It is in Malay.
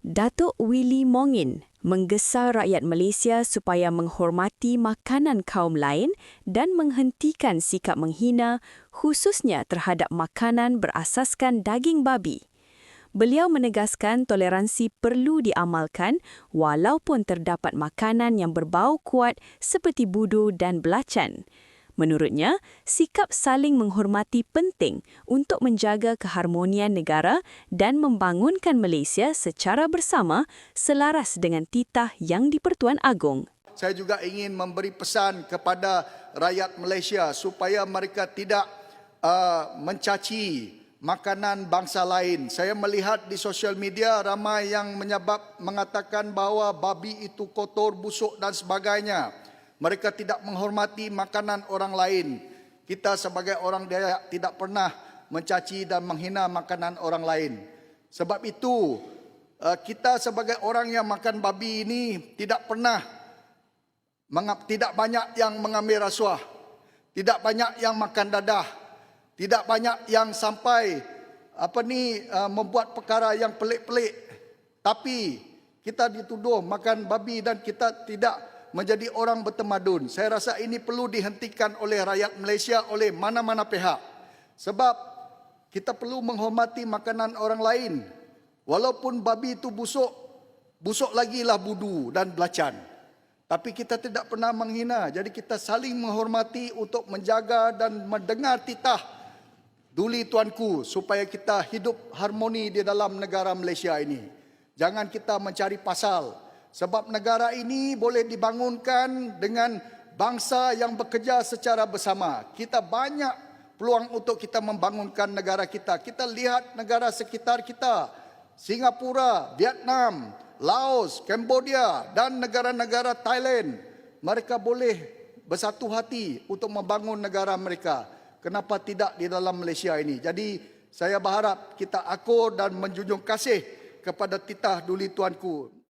Datuk Willy Mongin menggesa rakyat Malaysia supaya menghormati makanan kaum lain dan menghentikan sikap menghina khususnya terhadap makanan berasaskan daging babi. Beliau menegaskan toleransi perlu diamalkan walaupun terdapat makanan yang berbau kuat seperti budu dan belacan. Menurutnya, sikap saling menghormati penting untuk menjaga keharmonian negara dan membangunkan Malaysia secara bersama selaras dengan titah Yang di-Pertuan Agong. Saya juga ingin memberi pesan kepada rakyat Malaysia supaya mereka tidak mencaci makanan bangsa lain. Saya melihat di sosial media ramai yang mengatakan bahawa babi itu kotor, busuk dan sebagainya. Mereka tidak menghormati makanan orang lain. Kita sebagai orang Dayak tidak pernah mencaci dan menghina makanan orang lain. Sebab itu, kita sebagai orang yang makan babi ini tidak banyak yang mengambil rasuah. Tidak banyak yang makan dadah. Tidak banyak yang sampai membuat perkara yang pelik-pelik. Tapi kita dituduh makan babi dan kita tidak menjadi orang bertamadun. Saya rasa ini perlu dihentikan oleh rakyat Malaysia, oleh mana-mana pihak. Sebab kita perlu menghormati makanan orang lain. Walaupun babi itu busuk, busuk lagilah budu dan belacan. Tapi kita tidak pernah menghina. Jadi kita saling menghormati untuk menjaga dan mendengar titah Duli Tuanku supaya kita hidup harmoni di dalam negara Malaysia ini. Jangan kita mencari pasal. Sebab negara ini boleh dibangunkan dengan bangsa yang bekerja secara bersama. Kita banyak peluang untuk kita membangunkan negara kita. Kita lihat negara sekitar kita. Singapura, Vietnam, Laos, Cambodia dan negara-negara Thailand. Mereka boleh bersatu hati untuk membangun negara mereka. Kenapa tidak di dalam Malaysia ini? Jadi saya berharap kita akur dan menjunjung kasih kepada titah Duli Tuanku.